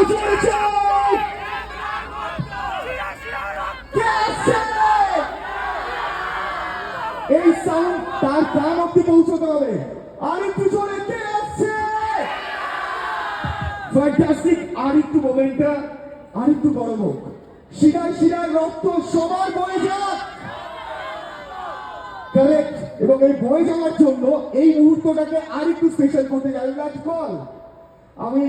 জোরে চাই। এই সাউন্ড তার কান অব্দি পৌঁছতে হবে। আর একটু জোরে, কে আসছে? ফ্যান্টাস্টিক। আর একটু মোমেন্টটা আর একটু বড় হোক, শিরায় শিরায় রক্ত সবার বয়ে যাক। কারেক্ট। এবং এই বয়ে যাওয়ার জন্য এই মুহূর্তটাকে আর একটু স্পেশাল করতে যাই। আমি